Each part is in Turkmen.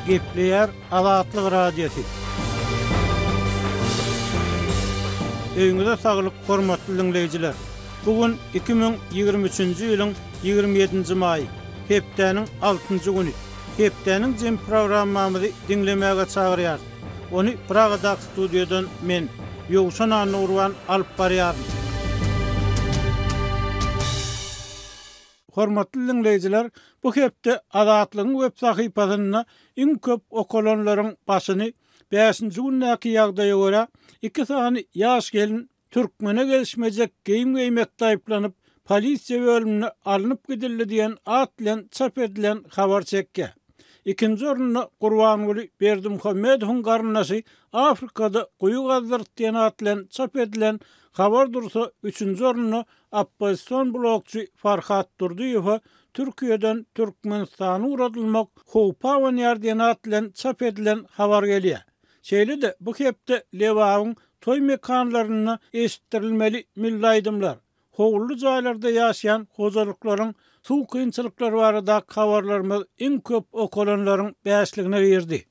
Gepleyer Azatlyk Radiosu. Öňüňizde saglyk, hormatly dinleýijiler. Bugün 2023-nji ýylyň 27-nji maýy, hepdeniň 6-njy güni. Hepdeniň jem programmamyzy dinlemäge çagyrýar. Onu Pragadak studiodan men Ýowşan Anurwan alyp barýarym. Hormatly dinleýijiler, bu hepde Azatlygyň web sahypasyna iň köp okulanlaryň başyny 5-nji günnäki ýagdaýa görä 2 sany ýaş gelin türkmene gelişmejek geyim geýmekde aýplanyp polisiýa bölümine alınıp gidildi diýen at bilen çap edilen habar çekkä. İkinci orunda Gurbanguly Berdimuhammedowyň garynasy Afrikada guýu gazdyryp diýen at bilen çap edilen habar dursa, üçüncü orunda Abbasiston blogçy Farhat Durdiýew Türkiýeden Türkmenistana uğradylmak howpa diýen at bilen çap edilen habar gelýär. Şeýle de bu hepde Lewawyň toy mekanlaryna eşitdirilmeli milli aýdymlar, howlu jaýlarda ýaşaýan hojalyklaryň suw kynçylyklary barada habarlarymyz iň köp okulanlaryň bäşligine berdi.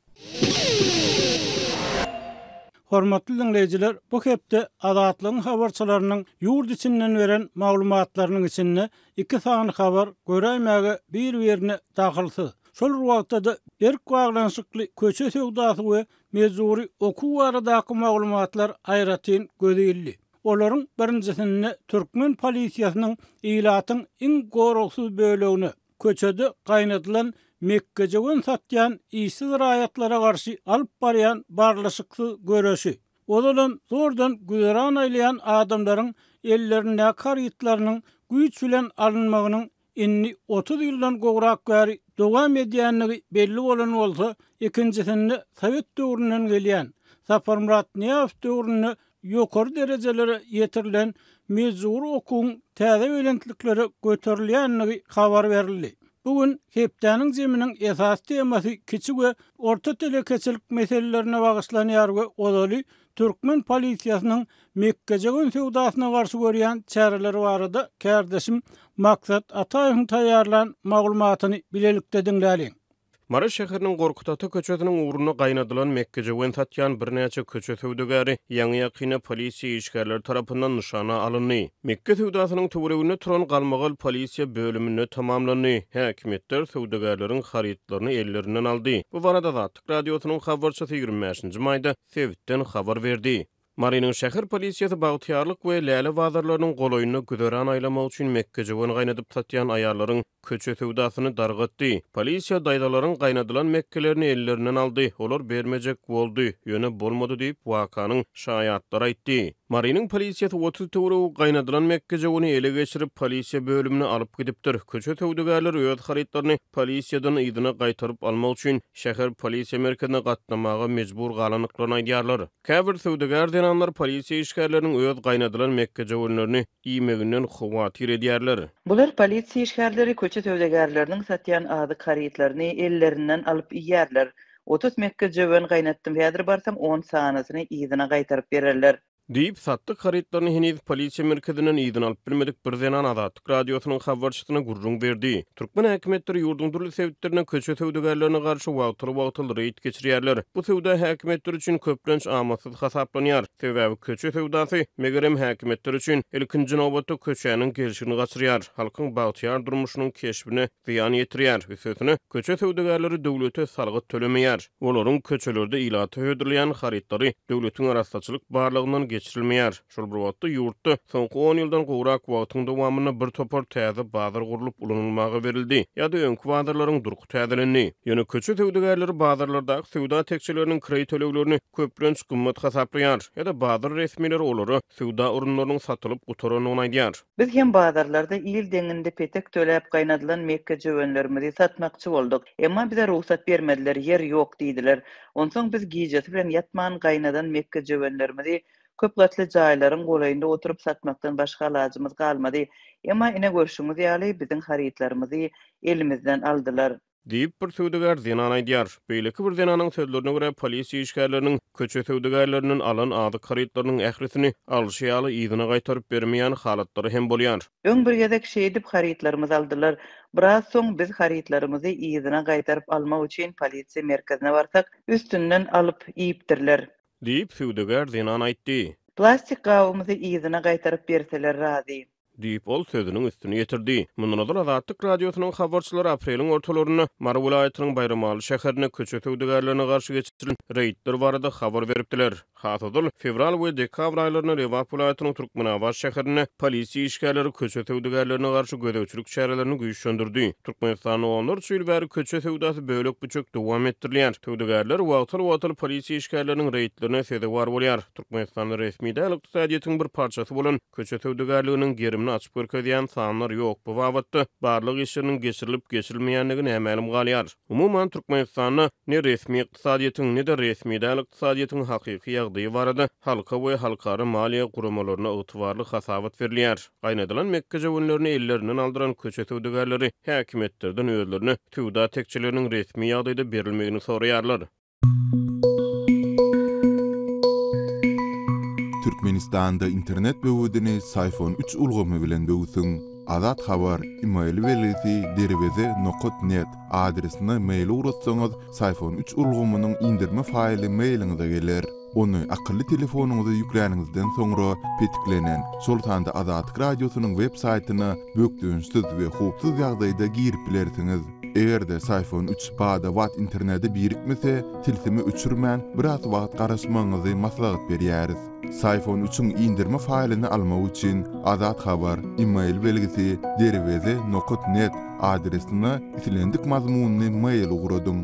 Hormatly dinleýijiler, bu hepde Azatlygyň habarçylarynyň ýurt içinden beren maglumatlarynyň içinde 2 sany habar göräýmäge bir-birine dagylsy. Şol wagtda berk baglanşykly köçe söwdasy we mezuri okuw baradaky maglumatlar aýratyn gözelli. Olaryň birinjisinde Türkmen polisiýasynyň ilatyň iň gorugsyz bölegini köçede gaýnadylan Mekkejewen satýan işsiz raýatlara garşy alyp barýan barlaşyksyz göreşi. Odalan zordan güzeran aýlayan adamlaryň ellerine karytlarynyň güýç bilen alynmagynyň inni 30 ýyldan gowrak bäri dowam edýänligi belli bolan bolsa, ikinjisinde Sowet döwründen gelýän Saparmurat Niýazow döwrüne ýokary derejelere ýetirilen mezur okuwyň täze belentlikleri göterilýänligi habar berildi. Bugün hepdeniň jeminiň esas temasy kiçik we orta telekeçilik meselelerine bagyslanýar we odaly Türkmen polisiýasynyň Mekkejewen söwdasyna garşy görýän çäreleri barada kärdeşim Maksat Ataýewiň taýýarlan maglumatyny bilelikde dinläliň. Maraş şäheriniň Gorkutaty köçetiniň uğruna gaýnadylan Mekkejewen satýan birnäçe köçe söwdegäri ýaňy ýakyna polisiýa işgärleri tarapyndan nyşana alyndy. Mekke söwdasynyň töwereginde turan galmagal polisiýa bölümini tamamlandy. Häkimetler söwdegärleriň harytlaryny ellerinden aldy. Bu barada Azatlyk radiosynyň habarçysy 25-nji maýda Sewitden habar berdi. Marynyň şäher polisiýasy bagtyarlyk we läle bazarlarynyň golaýyna güzeran aýlamak üçin Mekkejewen gaýnadyp satýan aýarlaryň köçe söwdasyny dargatdy. Polisiýa daýdalaryň gaýnadylan mekkelerini ellerinden aldy. Olar bermejek boldy, ýöne bolmady diýip wakanyň şaýatlary aýtdy. Marynyň polisiýasy 30 töwereg gaýnadylan Mekkejeweni ele geçirip polisiýa bölümine alyp gidipdir. Köçe söwdegärler öz harytlaryny polisiýadan ýygyna gaýtaryp almak üçin şäher polisiýa merkezine gatnamaga mejbur galanlyklaryny aýdýarlar. Käbir söwdegär denanlar polisiýa işgärleriniň öz gaýnadylan Mekkejewenlerini iýmeginden howatyr edýärler. Bular polisiýa işgärleri köçe söwdegärleriniň satýan azyk harytlaryny ellerinden alyp iýýärler. 30 Mekkejewen gaýnatdym, häzir barsam 10 sanasyny ýygyna gaýtaryp bererler. Diýip satdyk harytlaryny heniz polisiýa merkezinden ýygyna alyp bilmedik bir denan Azatlyk radiosynyň habarçysyna gurrun berdi. Türkmen häkimetleri ýurduň durly sebäplerine köçe söwdegärlerine garşy wagtyl reýt geçirýärler. Bu söwda häkimetler üçin köplenç amatsız hasaplanýar. Sebäbi köçe söwdasy megerem häkimetler üçin ilkinji nowbatda köçäniň gelişini gaçyrýar, halkyň bagtyar durmuşynyň keşbine ziýan ýetirýär. Söýsüne köçe söwdegärleri döwlete salgyt tölemeýär. Olaryň köçelerde ilaty hödürleýän harytlary döwletiň arastaçylyk barlygyndan geçirilmeýär. Şol bir wagtda ýurtda soňky 10 ýyldan gowrak wagtyň dowamyna bir topar täze bazar gurulyp ulanylmagy berildi. Ýa-da öňkü bazarlaryň durky täzelendi. Ýöne köçe söwdegärleri bazarlardaky söwda tekçileriniň kredit töleglerini köplenç gymmat hasaplaýar. Ýa-da bazar resmileri olary söwda urunlarynyň satylyp gutaranyny aýdýar. Biz hem bazarlarda ýyl deňinde petek töläp gaýnadylan Mekkejewenlerimizi satmakçy bolduk. Emma bize ruhsat bermediler, yer ýok diýdiler. Onsoň biz giýjesi bilen ýatman gaýnadan Mekkejewenlerimizi köp gatly jaýlaryň golaýynda oturup satmakdan başga ilajymyz galmady. Emma ine görüşüňiz ýaly biziň harytlarymyzy elimizden aldylar. Diýip bir söwdegar Zenan aýdýar. Beýleki bir Zenanyň sözlerine görä polisiýa işgärleriniň köçe söwdegarlarynyň alan ady karytlarynyň ählisini alşy ýaly ýygyna gaýtaryp bermeýän halatlary hem bolýar. Öň bir gezek şeýdip harytlarymyzy aldylar. Biraz soň biz harytlarymyzy ýygyna gaýtaryp almak üçin polisiýa merkezine barsak, üstünden alyp ýypdirler. Diýip söwdegar Zenan aýtdy. Plastik gawymyzy ýygyna gaýtaryp berseler razy. Diýip ol sözüniň üstüne ýetirdi. Mundan Azatlyk radiosynyň habarçylary apreliň ortalaryna Mara vilayatynyň Bayramaly şäherine köçe söwdegarlaryna garşy geçirilen reýtler barada habar beripdiler. Hatodul fevral we dekabr aýlaryna Rewap vilayatynyň Türkmenabad şäherine polisiýa işgärleri köçe söwdegarlaryna garşy gödäwçilik çärelerini güýçlendirdi. Türkmenistanyň onlar üçin bäri köçe söwdasy bölek büçük dowam etdirilýär. Söwdegarlar wagtly polisiýa işgärleriniň reýtlerine sebäpkar bolýar. Türkmenistanyň resmi däwlet ykdysadyýatynyň bir parçasy bolan köçe söwdegarlygynyň gerimini açyp görkezýän sanlar ýok. Bu wagtda barlyk işleriniň geçirilip geçirilmeýänligini ämälim galýar. Umuman Türkmenistanyň ne resmi ykdysadyýatyň ne de resmi däwlet ykdysadyýatynyň hakyky ýagdaýy barada halka we halkary maliýe gurumalaryna ygtybarly hasabat berilýär. Gaýnadylan Mekke jewünlerini ellerinden aldyran köçe söwdegarlary häkimetlerden özlerini töwda tekçileriniň resmi ýagdaýda berilmegini soraýarlar. Türkmenistanda internet böwüdini Sayfon 3 ulgamy bilen böwsün. Azat habar email welisi derweze.net adresine mail uratsaňyz Sayfon 3 ulgamynyň indirme faýly mailiňize geler. Onu akıllı telefonunuza yükleningizden sonra petiklenen Sultanda Azatlyk radiosynyň web saýtyna bökdüňsiz we hupsuz ýagdaýda girip bilersiňiz. Egerde Sayfon 3 bada wat interneti birikmese, tilsimi öçürmän biraz wagt garaşmaňyzy maslahat berýäris. Sayfon 3'ün indirme faýlyny almak üçin Azat habar email belgisi derweze.net adresine itilendik mazmunny mail ugradyň.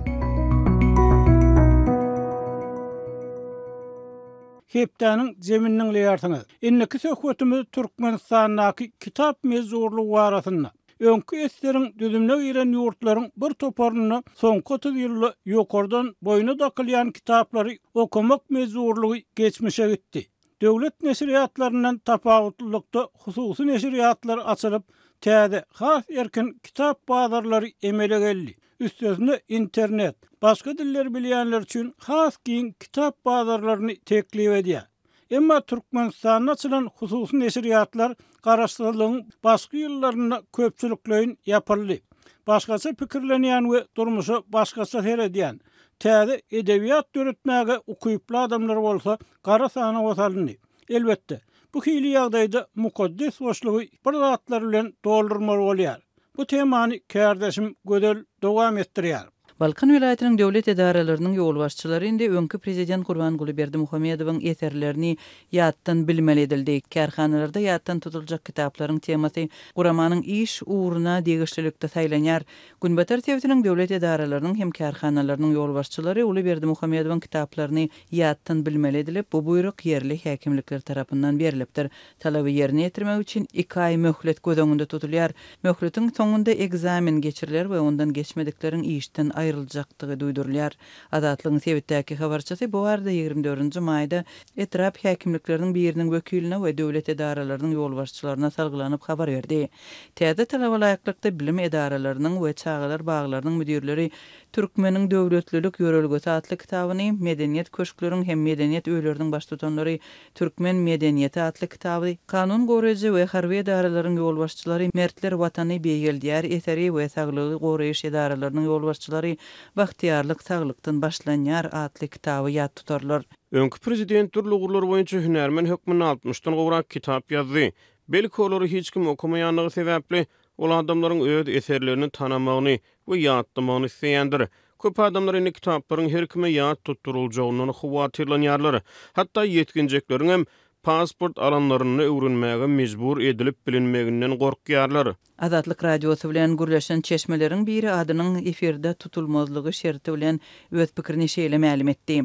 Hepdäniň zemininiň leýartyny. Inneki söhbetimiz Türkmenistanyň kitap mezurlugy warasyna. Öňkü esleriň düzümle giren ýurtlaryň bir toparyny soňky 30 ýylda ýokardan boyuna dakylýan kitaplary okumak mezurlugy geçmişe gitdi. Döwlet neşriýatlarynyň tapawutlykda hususy neşriýatlar açylyp, täze has erkin kitap bazarlary emele geldi. Üstesine internet, başga diller bilýänler üçin has giň kitap bazarlaryny teklip edýär. Emma Türkmenistanyň açylan hususy neşriýatlar garaşdyrlygyň başga ýyllaryna köpçülikleýin ýapyldy. Başgaça pikirlenýän we durmuşa başgaça seredýän täze edebiýat döretmäge ukyply adamlar bolsa gara sany wasaldy. Elbetde, bu hili ýagdaýda mukaddes boşlugy bir zatlar bilen doldurmaly bolýar. Bu temany kärdeşim gödel dowam etdirýär. Balkan vilayatynyň döwlet edaralarynyň ýol başçylary indi öňkü prezident Gurbanguly Berdimuhammedowyň eserlerini ýatdan bilmeli edildi. Kärhanalarda ýatdan tutuljak kitaplaryň temasy guramanyň iş uğruna degişlilikde saýlanýar. Günbatar tewtiniň döwlet edaralarynyň hem kärhanalarynyň ýol başçylary Uly Berdimuhammedowyň kitaplaryny ýatdan bilmeli edilip, bu buyruk yerli häkimlikler tarapyndan berilipdir. Talaby ýerine ýetirmek üçin 2 ay möhlet göz tutulýar. Möhletiň soňunda egzamin geçiriler we ondan geçmedikleriň işden ayrılacaktığı duydurulýar. Azatlygyň sebitdäki habarçysy bu arada 24-nji maýda etrap häkimlikleriniň biriniň wekilini we döwlet edaralarynyň ýol başçylaryna salgylanyp habar berdi. Täze talaba laýyklykda bilim edaralarynyň we çağalar baglarynyň müdirleri Türkmeniň döwletlilik ýörelgesi atly kitabyny medeniýet köşkleriň hem medeniýet öýleriniň baş tutanlary Türkmen medeniýeti atly kitaby kanun goraýjy we harby edaralarynyň ýol başçylary mertler watany beýeldýär eseri we saglygy goraýyş edaralarynyň ýol başçylary wagtyarlyk saglykdan başlanýar atly kitaby ýat tutarlar. Öňkü prezident turly gurlar boýunça hünärmen hökmüni 60-dan gowrak kitap ýazdy. Belki olary hiç kim okumaýanlygy sebäpli ol adamlaryň öz eserlerini tanamagyny we ýatdamagyny isleýändir. Köp adamlar indi kitaplaryň her kime ýat tutturuljagyny howatyrlanýarlar. Hatda ýetginjekleriň hem pasport alanlaryny öwrenmäge mejbur edilip bilinmeginden gorkýarlar. Azatlyk radiosy bilen gürleşen çeşmeleriň biri adynyň efirde tutulmazlygy şerti bilen öz pikirini şeýle ma'lum etdi.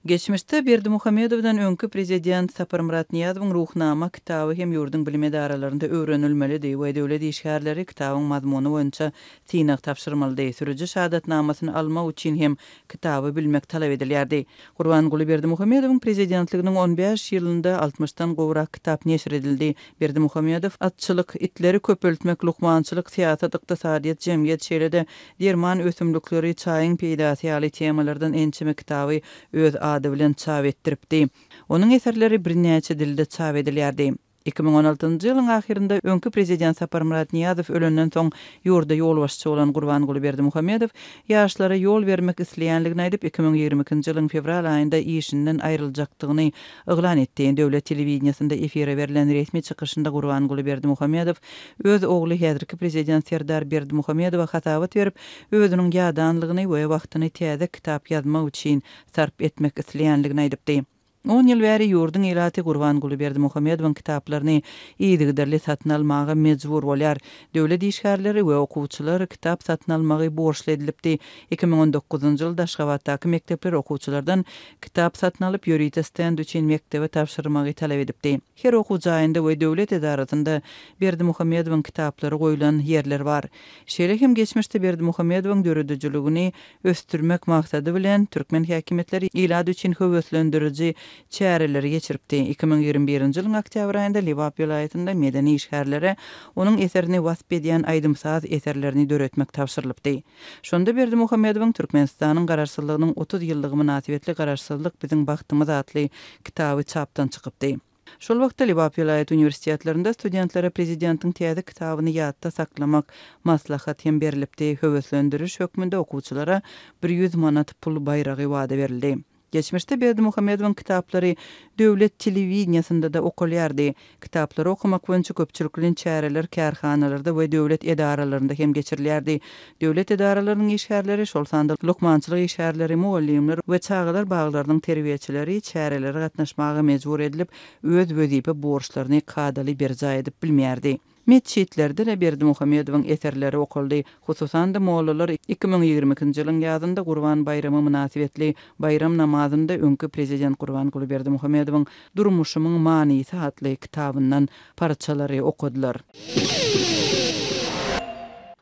Geçmişte Berdimuhamedowdan öňkü prezident Sapar Murat Niýazowyň Ruhnama kitaby hem ýurdun bilim edaralaryny öwrenilmeli diýip we döwlet işgärleri kitabyň mazmuny boýunça tiňak tapşyrmaly diýip sürüji şahadatnamasyny almak üçin hem kitaby bilmek talap edilýärdi. Gurbanguly Berdimuhamedowyň prezidentliginiň 15 ýylynda 60-dan gowrak kitap neşr edildi. Berdimuhamedow atçylyk, itleri köpeltmek, lukmançylyk, siýasat, ykdysadyýat, jemgyýet şeýlede derman ösümlikleri, çaýyň peýdasy ýaly temalardan ençeme kitaby öz ady bilen çap etdiripdi. Onuň eserleri birnäçe dilde çap edilýärdi. 2016-njy ýylyň ahyrynda öňkü prezident Sapar Murat Niýazow ölenden soň ýurda ýol başçy bolan Gurbanguly Berdimuhamedow ýaşlara ýol bermek isleýänligini aýdyp 2022-nji ýylyň fevral aýynda işinden aýryljakdygyny eglan etdi. Döwlet telewizionynda efire berilen resmi çykyşynda Gurbanguly Berdimuhamedow öz ogly häzirki prezident Serdar Berdimuhamedowa hatabat berip özüniň ýadanlygyny we wagtyny täze kitap ýazmak üçin sarp etmek isleýänligini aýdypdy. 10 ýyl bäri ýurdun ýylaty Gurbanguly Berdimuhamedowyň kitaplaryny ýygyderli satyn almaga mejbur bolýar. Döwlet işgärleri we okuwçylar kitap satyn almagy borçly edilipdi. 2019-njy ýylda Aşgabatdaky mekdepler okuwçylardan kitap satyn alyp ýörite stend üçin mektebe tapşyrmagy talap edipdi. Her okuw jaýynda we döwlet edaratynda Berdimuhamedowyň kitaplary goýulan ýerler bar. Şeýle hem geçmişde Berdimuhamedowyň döredijligini östürmek maksady bilen türkmen häkimetleri ýylady üçin höwüslendiriji çäreleri geçiripdi. 2021-nji ýylyň oktýabr aýynda Liwap ýylaýatynda medeni işgärlere onuň eserini wasp edýän aýdymsaz eserlerini döretmek tapşyrylypdy. Şonda Berdimuhamedowyň Türkmenistanyň garaşsyzlygynyň 30 ýyllygy münasibetli garaşsyzlyk biziň bagtymyz atly kitaby çapdan çykypdy. Şol wagtda Liwap ýylaýat uniwersitetlerinde studentlere prezidentiň täze kitabyny ýatda saklamak maslahat hem berilipdi. Höwüslendiriş hökmünde okuwçylara 100 manat pul baýragy wada berildi. Geçmişte Berdimuhamedowyň kitaplary döwlet telewizionynda da okulýardy. Kitaplary okumak boýunça köpçülikliň çäreler kärhanalarda we döwlet edaralarynda hem geçirilýärdi. Döwlet edaralarynyň işgärleri şol sanda lukmançylyk işgärleri, muallimler we çağlar baglarynyň terbiýeçileri çäreleri gatnaşmaga mejbur edilip öz wezipä borçlaryny kadaly berja edip bilmeýärdi. Meçhitlerde de Berdimuhamedowyň eserleri okuldy. Hususan da mollalar 2022-nji ýylyň ýazynda Gurban bayramy münasibetli bayram namazynda öňkü prezident Gurbanguly Berdimuhamedowyň Durmuşymyň manysy atly kitabyndan parçalary okudylar.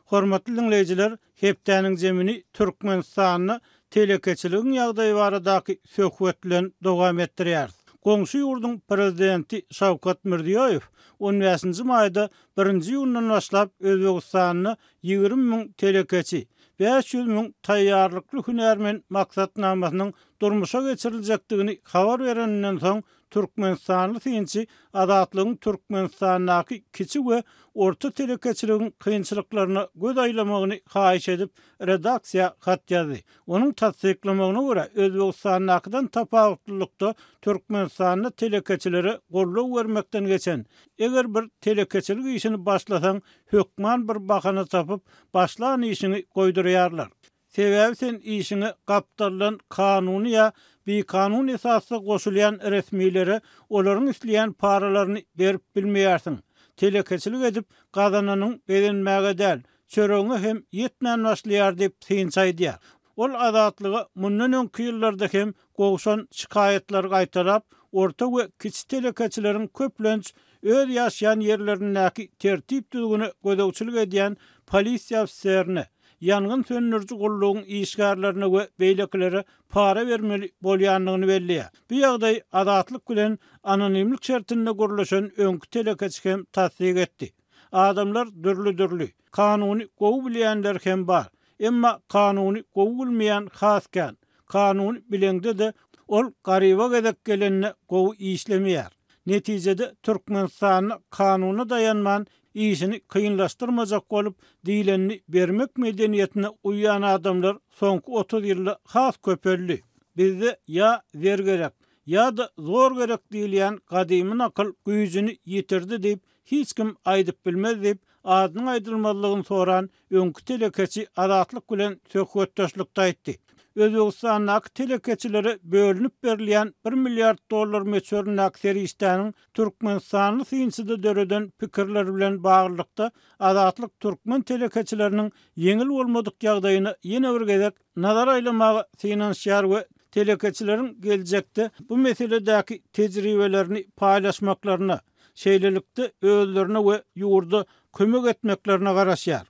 Hormatly dinleyijiler, hepdäniň jemini Türkmenistanyny telekeçiligiň ýagdaýy baradaky söhbet bilen dowam etdirýär. Goňşy ýurduň prezidenti Şawkat Mirziýoýew 15-nji maýda 1-nji ýyldan başlap Özbegistanyny 20.000 telekeçi, 500.000 taýýarlykly hünärmen maksatnamasynyň durmuşa geçiriljekdigini habar berenden soň Türkmenistanly synçy adatlygyň Türkmenistanyny kiçik we orta telekeçiligiň kynçylyklaryna göz aýlamagyny haýyş edip redaksiýa hat ýazdy. Onuň tasdiklamagyna görä Özbegistanyňdan tapawutlykda Türkmenistanyny telekeçileri gollaw bermekden geçen. Eger bir telekeçilik işini başlasaň hökman bir bahana tapyp başlan işini goýdurýarlar. Sebäbi sen işini gapdalan kanuny ýa bir kanun esasy goşulýan resmileri olaryň isleýän paralaryny berip bilmeýärsiň. Telekeçilik edip gazananyň bedenmäge däl, çöreňe hem ýetmän başlaýar diýip synçaýdýar. Ol adatlygy mundan öňki ýyllarda hem gowşan şikaýetler gaýtarap, orta we kiçik telekeçileriň köplenç öz ýaşaýan ýerlerindäki tertip düzgüni gödäwçilik edýän polisiýa ofislerine, yangın söndürücü golluğun işgärlerine we beýleklere para vermeli bolýanlygyny belliýär. Bu ýagdaý adatlyk bilen anonimlik şertinde gurulşan öňkü telekeçik hem tasdik etdi. Adamlar dürli, kanuny gowy bilýänler hem bar. Emma kanuny gowy bilmeýän hasken, kanuny bilende de ol garyba gedek gelenine gowy işlemeýär. Netijede Türkmenistanyny kanuny dayanman işini kıyınlaştırmacak olup diýlenini bermek medeniýetine uýan adamlar soňky 30 ýylda has köpelli. Bizde ya wer gerek, ya da zor gerek diýilýän gadymy akyl güýjüni ýitirdi diýip hiç kim aýdyp bilmez diýip adynyň aýdylmalygyny soran öňkü telekeçi adatlyk bilen söhbetdeşlikde aýtdy. Özbegistanyň telekeçileri bölünip berilýän 1 milliard dollar meçhurun akseri iştäniň Türkmenistanyny synçyda döreden pikirler bilen baglykda adatlyk türkmen telekeçileriniň yeňil bolmadyk ýagdaýyny ýene bir gezek nazar aýlamagy finansiýar we telekeçilerin gelecekte bu meseledeki tecrübelerini paylaşmaklarına, şeýlelikde özlerine we ýurda kömek etmeklerine garaşýar.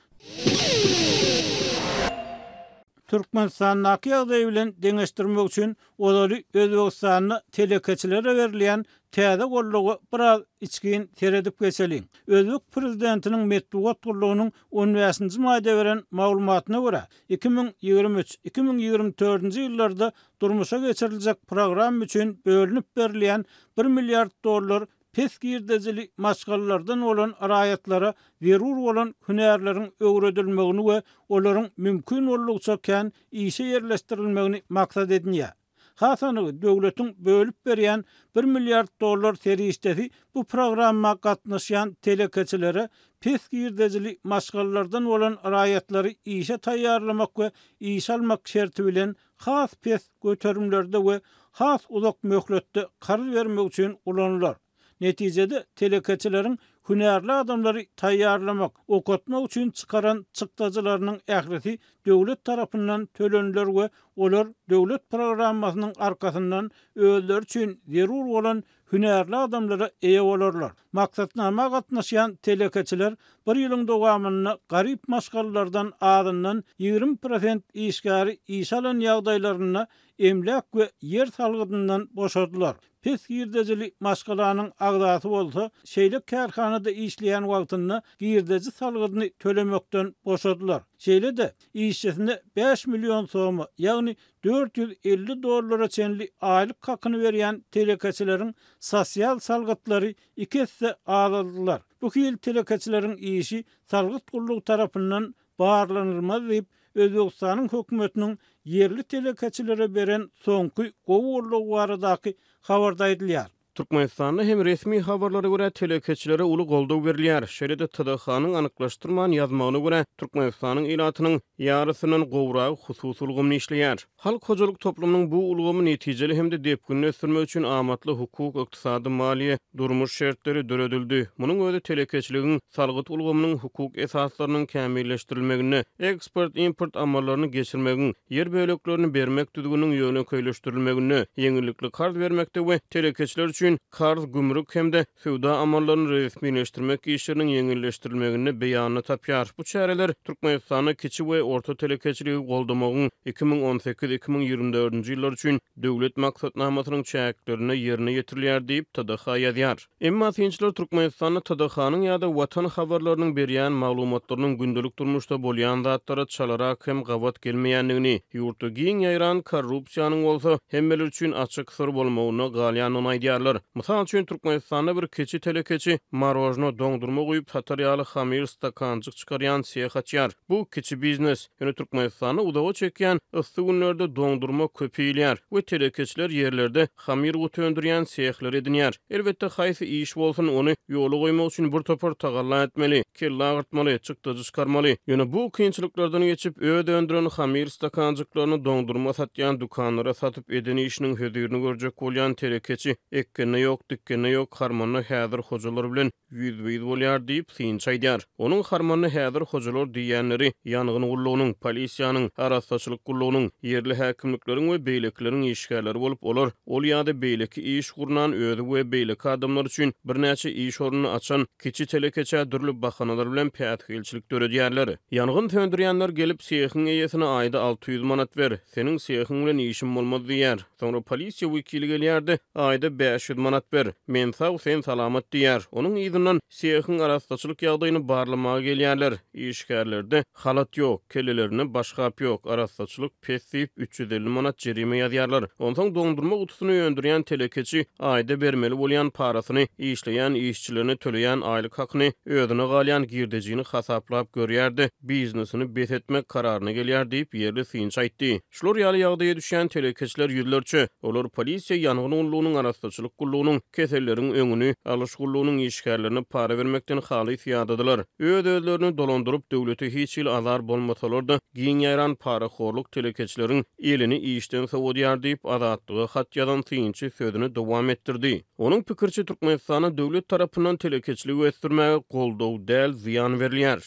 Türkmenistan'daki ýagdaý bilen deňeşdirmek üçin olary Özbegistanyň telekeçilere berilen täze gollugy biraz içgin seredip geçeliň. Özbek prezidentiniň medeniýet gurulunyň 15-nji maýda beren maglumatyna görä 2023-2024-nji ýyllarda durmuşa geçiriljek program üçin bölünip berilen $1 milyard pes girdejili maşgallardan olan araýatlara zerur bolan hünärleriň öwredilmegini we olaryň mümkin bolugça kän işe yerleşdirilmegini maksat edinýär. Hasany döwletiň bölüp berýän $1 milyard serişdesi bu programma gatnaşýan telekeçilere pes girdejili maşgallardan olan araýatlary işe taýýarlamak we iş almak şerti bilen has pes göterimlerde we has uzak möhletde karı vermek üçin ulanýar. Neticede telekeçilerin hünärli adamları taýýarlamak, okutmak üçin çıkaran çykdagylarynyň ähreti döwlet tarapyndan töleniler we olar döwlet programmasynyň arkasyndan özleri üçin zerur bolan hünärli adamlara eýe bolarlar. Maksatnama gatnaşýan telekeçiler bir ýylyň dowamyny garyp maşgallardan adından 20% işgäri iş alan ýagdaýlaryna emlak we yer salgydyndan boşadylar. Pes girdejili maşgalanyň agdasy bolsa, şeýle kärhanada işleýän wagtynda girdeji salgydyny tölemekden boşadylar. Şeýle-de işçisine 5 milyon somy, ýagny $450 çenli aýlyk hakyny berýän telekeçilerin sosial salgytlary 2 hisse azaldylar. Bu ýyl telekeçilerin işi salgyt gurulugy tarapyndan barlanylmaz diýip Özbegistanyň hökümetiniň yerli telekeçilere beren soňky gowurlugy baradaky habarda edilýär. Türkmenistanda hem resmi habarlara göre telekeçilere ulu goldaw berilýär. Şeýle-de TDH-nyň anyklaşdyrman ýazmagyna göre Türkmenistanyň ilatynyň ýarysynyň gowragy hususy ulgamyny işleýär. Halk hojalyk toplumynyň bu ulgamy netijeli hem de depgünni ösdürmek üçin amatly hukuk, ykdysady, maliýe, durmuş şertleri döredildi. Munyň öňünde telekeçiligiň salgyt ulgamynyň hukuk esaslarynyň kämilleşdirilmegini, eksport-import amallaryny geçirmegini, yer böleklerini bermek düzgünüň ýöne köýleşdirilmegini, yeňillikli kart bermekde we telekeçiler üçin karz, gümrük hem de sowda amallaryny resmileşdirmek işleriniň yeňilleşdirilmegini beýanyna tapýar. Bu çäreler Türkmenistanyň kiçi we orta telekeçiligi goldamagyň 2018-2024-nji ýyllar üçin döwlet maksatnamasynyň çäklerini ýerine ýetirilýär diýip TDH ýazýar. Emma synçylar Türkmenistanyň TDH-nyň ýa-da watan habarlarynyň berýän maglumatlarynyň gündelik durmuşda bolýan zatlara çalarak hem gawat gelmeýänligini, ýurtda giň ýaýran korrupsiýanyň bolsa hemmeler üçin açyk sır bolmagyny galýanyny aýdýarlar. Mysal üçin Türkmenistanda bir keçi telekeçi marojno doňdurma goýup satarýaly hamir stakanjyk çykarýan seýah açýar. Bu keçi biznes. Ýöne Türkmenistanyň udawa çekýän ysty günlerde doňdurma köpeýýär we telekeçiler ýerlerde hamir götündürýän seýahlar edinýär. Elbetde haýsy iş bolsun ony ýola goýmak üçin bir topar tagalla etmeli, kella agyrtmaly, çykdyjy çykarmaly. Ýöne bu kynçylyklardan geçip öýe döndüren hamir stakanjyklaryny doňdurma satýan dukanlara satyp edeni işiniň hödürini görjek bolýan telekeçi ekkene ýok, dikkene ýok, harmanyny häzir hojalar bilen ýüz-ýüz bolýar diýip synç aýdýar. Onuň harmanyny häzir hojalar diýenleri ýangyn gurulugynyň, polisiýanyň, arassaçylyk gurulugynyň, yerli häkimlikleriň we beýlekleriň işgärleri bolup olar. Ol ýa-da beýleki iş gurnan özü we beýleki adamlar üçin bir näçe iş oruny açan kiçi telekeçe dürli bahanalar bilen pätgilçilik döredýärler. Ýangyn söndürýänler gelip seýhiň eýesine aýda 600 manat ber, seniň seýhiň bilen işim bolmaz diýär. Soňra polisiýa wekili gelýärdi, aýda 500 manat ber, men sag sen salamat diýär. Onuň ýzynyň seýhiň arassaçylyk ýagdaýyny barlamaga gelýärler. İşgärlerde halat ýok, kellelerini başgap ýok, arassaçylyk pesip 350 manat jerime ýazýarlar. Onsoň doňdurma gutusyny ýöndürýän telekeçi aýda bermeli bolýan parasyny işleýän işçilerine töleýän aýlyk hakyny özüne galýan girdejini hasaplap görýärdi. Biznesini bethetmek kararyna gelýär diýip ýerli synç aýtdy. Şular ýaly ýagdaýa düşýän telekeçiler ýüllerçe, olar polisiýa ýangyn gurulugynyň arassaçylyk gurulugynyň keselleriniň öňüni, alyş gurulugynyň işgärlerine para bermekden haly ýadadylar. Özlerini dolandyryp döwlete hiç ýyl azar bolmasalar-da giň ýaýran paraxorluk telekeçileriň elini işden sowdýar diýip azatlyga hat ýazan synçy sözüni dowam etdirdi. Onuň pikirçe Türkmenistana döwlet tarapyndan telekeçiligi ösdürmäge goldaw däl ziýan berilýär.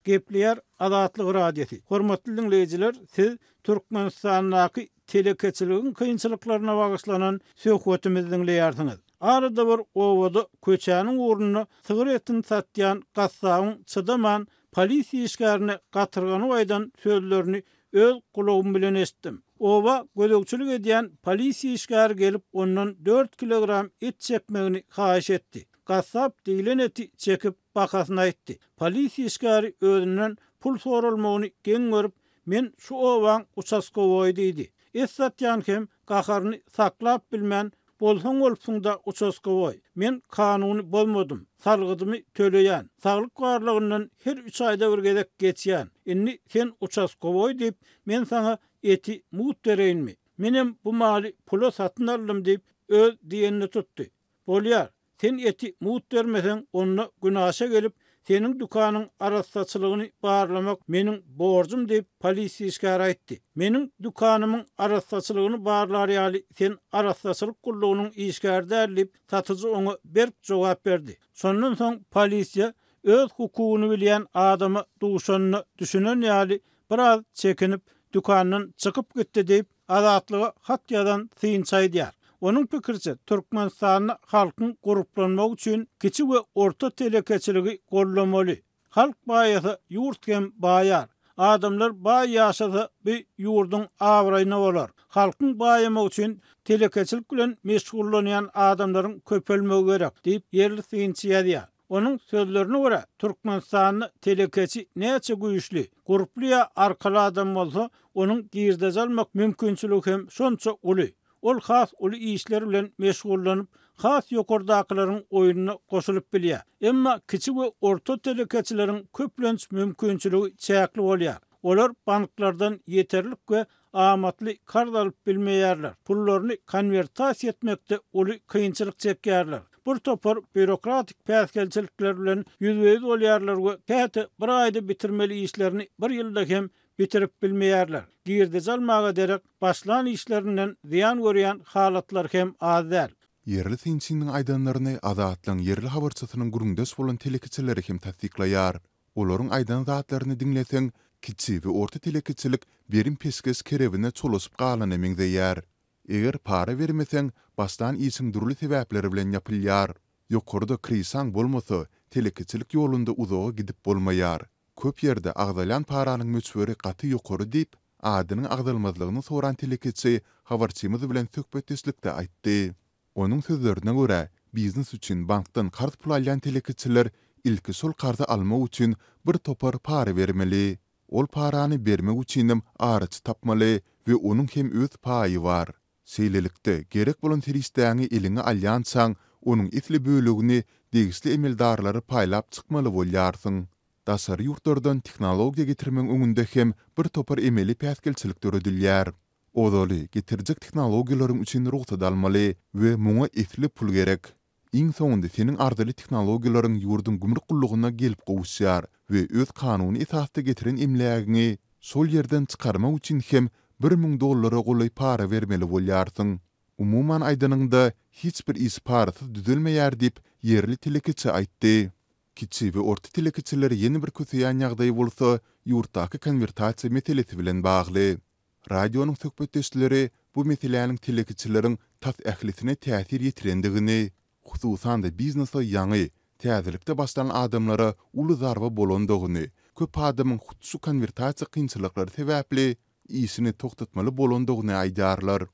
Gepleyer Adatlyk radiosi. Hormatly dinleyijiler, siz Türkmenistandaky telekeçiligiň kynçylyklaryna bagyşlanan söhbetimizi dinleýärsiňiz. Arada bir owada köçäniň urnuny sigaretin satýan gassabyň çydaman polisiýa işgärine gatyrgany waýdan sözlerini öz kulagym bilen eşitdim. Owa gözegçilik edýän polisiýa işgäri gelip ondan 4 kilogram et çekmegini haýyş etdi. Gassap diýilen eti çekip bakasyna aýtdy. Polisiýa işgäri özünden pul sorulmagyny geň görüp, men şu owaň uçaskowy diýdi. Et satýan hem gaharyny saklap bilmän bolsaň bolupsyň-da uçaskowy. Men kanuny bolmadym. Salgydymy töleýän. Saglyk barlygyndan her 3 aýda bir gezek geçýän. Inni sen uçaskowy diýip, men sana eti mut bereýinmi? Menem bu maly pula satyn aldym diýip öz diýenini tutdy. Bolýar, sen eti mut bermeseň, onda günaşa gelip senin dükanyň arassaçylygyny barlamak meniň borjum diýip polisiýa işgäri aýtdy. Meniň dükanymyň arassaçylygyny barlar ýaly sen arassaçylyk gullugynyň işgäri däliip satyjy oňa berk jogap berdi. Şondan soň polisiýa öz hukugyny bilýän adamy duşanyny düşünen ýaly biraz çekinip dükandan çykyp gitdi diýip Adatlyga hat ýazan synçaýdýar. Onun pikirçe Türkmenistanyň halkyň guruplanmak üçin kiçik we orta telekeçiligi gollamaly. Halk baýasy ýurt hem baýar. Adamlar baý ýaşasa bir ýurdun awraýyna bolar. Halkyň baýamak üçin telekeçilik bilen meşgullanýan adamlaryň köpelmegi gerek diýip ýerli synçy ýazýar. Onun sözlerine göre Türkmenistan'da telekeçi neçe güýçli, guruplyya arkaly adam bolsa, onun girdej almak mümkinçiligi hem şonça uly. Ol has uly işler bilen meşgullanyp, has ýokardakylaryň oýunyna goşulyp bilýär. Emma kiçik we orta telekeçileriň köplenç mümkinçiligi çäkli bolýar. Olar banklardan yeterlik we amatly kard alyp bilmeýärler. Pullaryny konvertasiýa etmekde uly kynçylyk çekýärler. Bir topar bürokratik päsgelçilikler bilen ýüzbeýiz bolýarlar we käte bir aýda bitirmeli işlerini bir ýylda hem bitirip bilmeýärler. Girdej almaga derek başlan işlerinden ziyan görýän halatlar hem azal. Yerli synçynyň aýdanlaryny Adatlyň yerli habarçysynyň gurundaş bolan telekeçileri hem tasdiklaýar. Olaryň aýdan zatlaryny dinleseň, kiçik we orta telekeçilik berim pesges kerebine çolusyp galan emeňdeýär. Eger para vermeseň, başdan iýsiň durly sebäpleri bilen ýapylýar. Ýokarda krisaň bolmasa, telekeçilik ýolunda uzağa gidip bolmaýar. Köp ýerde agdalan paranyň möçberi gaty ýokary diýip, adynyň agdalmazlygyny soran telekeçi habarçymyz bilen söhbetdeşlikde aýtdy. Onun sözlerine göre, biznes üçin bankdan kard pul alýan telekeçiler ilki sol kardy almak üçin bir topar para bermeli. Ol parany bermek üçin araç tapmaly we onuň hem öz paýy bar. Seýlelikde gerek bolan teristäňi eliňe alýansaň, onuň itli bölegini degisli emeldarlary paýlap çykmaly bolýarsyň. Dasar ýurtlardan tehnologiýa getirmek öňünde hem bir topar emeli päsgelçilikler ödülýär. Odaly getirjek tehnologiýalaryň üçin ruhsat almaly we muňa itli pul gerek. Iň soňunda senin ardaly tehnologiýalaryň ýurdun gümrük gullugyna gelip gowuşýar we öz kanuny esasda getiren emlägini sol ýerden çykarmak üçin hem $1000 golay para vermeli bolýarsyň. Umuman aýdanyňda hiç bir iş parasyz düzelmeýär diýip yerli telekeçi aýtdy. Kiçik we orta telekeçiler ýeni bir kötüýän ýagdaý bolsa, ýurtdaky konvertasiýa meselesi bilen bagly. Radionuň söhbetdeşleri bu meseleniň telekeçileriň tas ählisine täsir ýetirendigini, hususan da biznesa ýaňy, täzelikde başlanan adamlara uly zarba bolandygyny, köp adamyň şu konvertasiýa kynçylyklary sebäpli işini toktatmaly bolandygyny aýdarlar.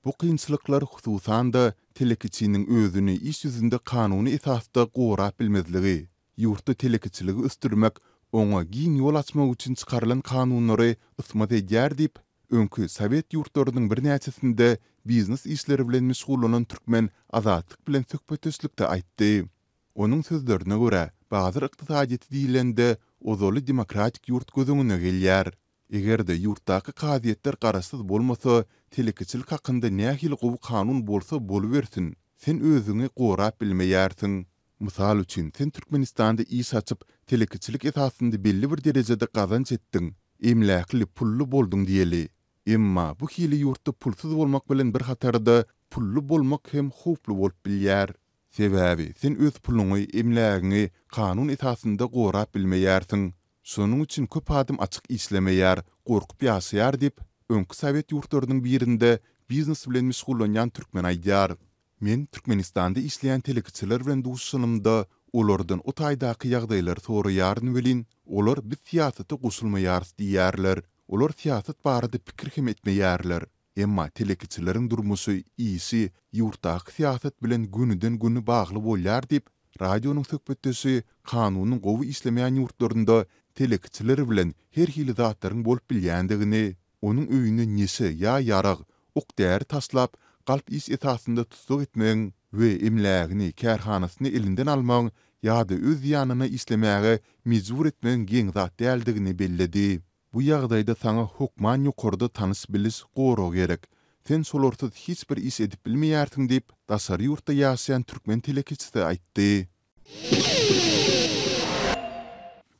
Bu kynçylyklar hususan da telekeçiniň özüni iş ýüzünde kanuny esasda gorap bilmezligi, ýurtda telekeçiligi üstürmek, oňa giň ýol açmak üçin çykarylan kanunlary ysmat edýär diýip, öňkü Sowet ýurtlarynyň bir näçesinde biznes işleri bilen meşgullanan türkmen azatlyk bilen söhbetdeşlikde aýtdy. Onuň sözlerine görä, bazı ykdysadyety diýilende ozaly demokratik ýurt gözüňe gelýär. Egerde ýurtdaky kadiýetler garaşsyz bolmasa, telekeçilik hakynda nähili gowy kanun bolsa boluversin. Sen özüňi gorap bilmeýärsiň. Mysal üçin, sen Türkmenistanda iş açyp, telekeçilik esasynda belli bir derejede gazanç etdiň. Emläkli pullu boldun diýeli. Emma bu hili ýurtda pulsuz bolmak bilen bir hatarda pullu bolmak hem howplu bolup bilýär. Sebäbi sen öz puluňy, emlägiňi kanun esasynda gorap bilmeýärsiň. Şonuň üçin köp adam açyk işlemeýär, gorkup ýaşaýar diýip öňkü Sowet ýurtlarynyň birinde biznes bilen meşgullanýan türkmen aýdýar. Men Türkmenistanda işleýän telekiçiler bilen duşuşanymda olardan o taýdaky ýagdaýlary soraýaryn welin, olar biz siýasata goşulmaýar diýärler. Olar siýasat barada pikir hem etmeýärler. Emma telekiçileriň durmuşy iyisi ýurtdaky siýasat bilen günüden güni bagly bolýar diýip radionuň söhbetdesi kanunyň gowy işlemeýän ýurtlarynda telekiçiler bilen her hili zatlaryň bolup bilýändigini, onuň öýüne nese ýa ýarag ok däri taslap galp iş etasynda tutsak etmeň we emlägini, kärhanasyny elinden almaň ýa-da öz ýanyna işlemäge mejbur etmeň geň zat däldigini belledi. Bu ýagdaýda saňa hukman ýokarda tanys bilis goro gerek. Sen solarsyz hiç bir iş edip bilmeýärsiň diýip daşary ýurtda ýaşaýan türkmen telekiçisi aýtdy.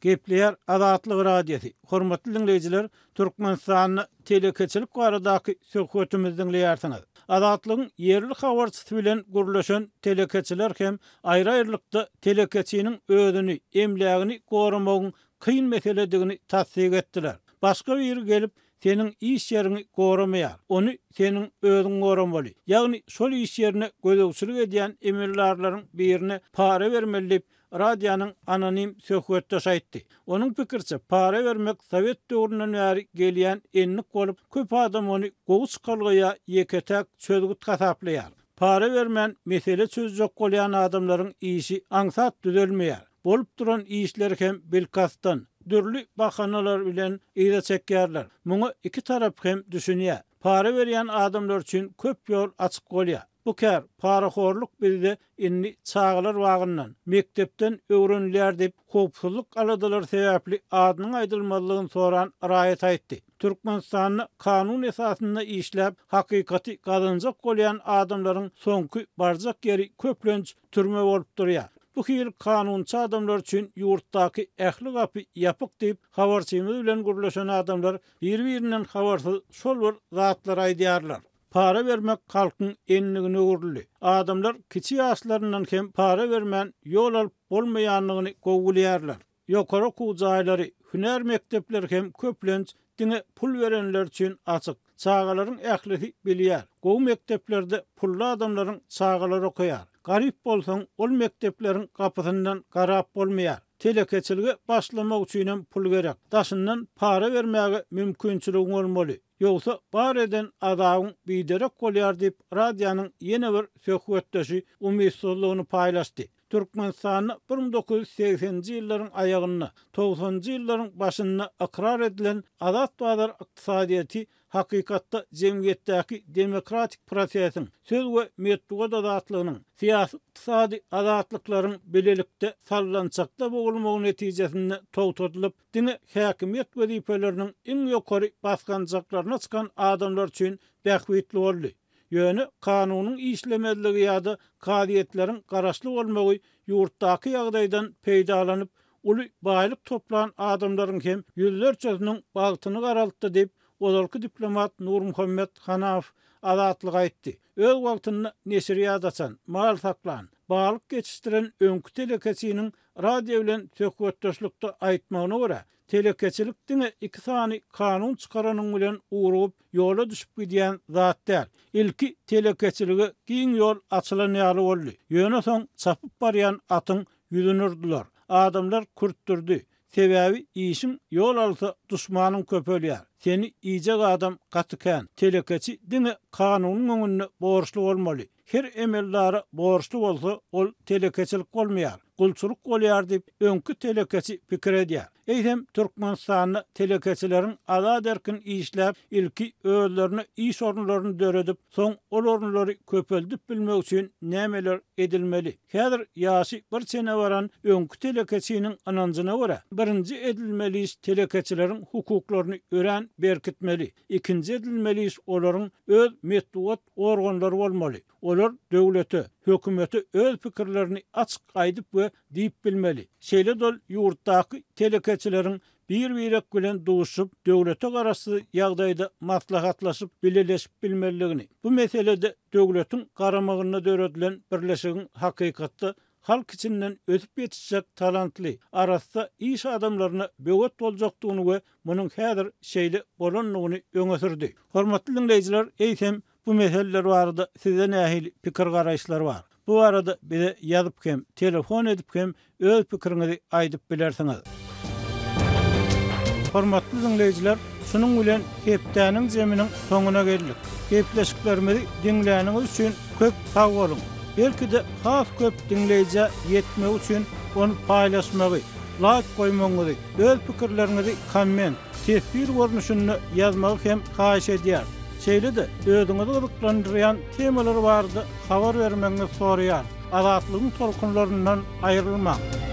Gepleýär Azatlyk radiosi. Hormatly dinleýijiler, Türkmenistanyň telekiçilik baradaky söhbetimizi dinleýärsiňiz. Azatlygyň yerli habarçysy bilen gurulşan telekiçiler hem aýry-aýrylykda telekiçiniň özüni, emlägini goramagyň kyn meseledigini tasdik etdiler. Başga bir gelip senin iş yerini goramaýar, onu senin özüň goramaly. Ýagny şol iş yerine gözegçilik edýän emellarlaryň birine para bermeli radionyň anonim söhbetdeşi aýtdy. Onuň pikirçe para vermek Sowet döwründen bäri gelýän enlik bolup, köp adam onu gowy kalgyja ýeketek çözgüt hasaplaýar. Para vermän mesele çözjek bolýan adamlaryň işi aňsat düzelmeýär. Bolup duran işler hem bilkastan, dürlü bahanalar bilen ýa çekýärler. Muňa iki tarap hem düşünýär. Para berýän adamlar üçin köp ýol açyk bolýar. Bu kär paraxorluk bizde inni çağlar wagyndan mektepden öwrenilýär diýip hopsuzluk aladalar sebäpli adynyň aýdylmalygyny soran raýat aýtdy. Türkmenistanyň kanun esasynda işläp hakykaty gazanjak bolýan adamlaryň soňky barjak ýeri köplenç türme bolup durýar. Bu hil kanunçy adamlar üçin ýurtdaky ähli gapy ýapyk diýip habarçymyz bilen gurulşan adamlar bir-birinden habarsyz şol bir zatlar aýdýarlar. Para vermek halkyň enligine öwrüli. Adamlar kiçi ýaşlaryndan hem para vermän ýol alyp bolmaýanlygyny gowulýarlar. Ýokary okuw jaýlary, hüner mektepleri hem köplenç dine pul verenler üçin açyk. Çağalaryň ählisi bilýär. Gowy mekteplerde pully adamlaryň çağalary okuýar. Garip bolsaň ol mektepleriň kapysyndan garap bolmaýar. Telekiçilige başlamak üçin pul gerek. Daşyndan para vermäge mümkinçiligi bolmaly. Ýogsa bar eden adagyň biderek bolýar diýip radionyň ýene bir söhbetdeşi umytsuzlygyny paýlaşdy. Türkmenistanyň 1980-nji ýyllaryň aýagyna, 90-njy ýyllaryň başyna ikrar edilen azat bazar ykdysadyýaty hakykatda jemgyýetdäki demokratik prosesiň, söz we metod azatlygynyň, siýasy ykdysady azatlyklaryň bilelikde sallançakda bolmagy netijesinde togtadylyp, dini häkimiýet wezipeleriniň iň ýokary baskanjaklaryna çykan adamlar üçin bähwitli boldy. Ýöne kanunyň işlemezligi ýa-da kadiýetleriň garaşly bolmagy ýurtdaky ýagdaýdan peýdalanyp, uly baýlyk toplanan adamlaryň hem ýüzlerçesiň bagtyny garaltdy diýip olarky diplomat Nur Muhammed Hanaw azatlyk aýtdy. Öz wagtyny neşriýat açan, mal saklan, balyk geçişdiren öňkü telekiçiniň radio bilen söhbetdeşlikde aýtmagyna görä, telekiçilik dine iki sany kanun çykaranyň bilen urup ýola düşüp gidýän zat däl. Ilki telekiçiligi giň ýol açylan ýaly boldy. Ýöne soň çapyp barýan atyň ýüzüni urdular. Adamlar kurtturdy. Sebäbi işim ýol alsa duşmanyň köpelýär. Seni iyicek adam gatykän. Telekiçi dine kanunyň öňünde borçly bolmaly. Her emellary borçly bolsa, ol telekiçilik bolmaýar. Gulçuluk bolýar diýip öňkü telekiçi pikir edýär. Eýdem Türkmenistanyň telekiçileriň azat erkin işläp, ilki özlerini iş orunlaryny döredip, soň ol orunlary köpeldip bilmek üçin nämeler edilmeli? Häzir ýaşy bir sene baran öňkü telekiçiniň ananjyna görä, birinji edilmeli iş telekiçileriň hukuklaryny ören berkitmeli. İkinji edilmeli iş olaryň öz metduat organlary bolmaly. Olar döwlete, hökümeti öz pikirlerini açyk aýdyp we diýip bilmeli. Şeýle dol ýurtdaky telekiçileriň bir-birek bilen duşup, döwlete garaşy ýagdaýda maslahatlaşyp, bileleşip bilmeligini. Bu meselede döwletiň garamagyna döredilen birleşigiň hakykatda halk içinden ötüp yetişecek talantly, arasda iş adamlarına böwet boljakdygyny we munyň häzir şeýle bolanlygyny öňe sürdi. Hormatly dinleyijiler, eýsem bu meseleler barada size nähili pikir garaşlar bar. Bu arada bize ýazyp hem, telefon edip hem öz pikiriňizi aýdyp bilersiňiz. Hormatly dinleyijiler, şunun bilen hepdäniň jeminiň soňuna geldik. Gepleşiklerimizi dinläniňiz üçin köp sag bolun. Belki de has köp dinleyici yetmek üçin onu paylaşmagy, like koymagy, öz pikirlerinizi komment, tesbir görnüşünde ýazmagy hem haýyş edýär. Şeýle de özüňizi gyzyklandyrýan temalar bardy, habar bermeňizi soraýar. Azatlygyň tolkunlaryndan aýrylmak.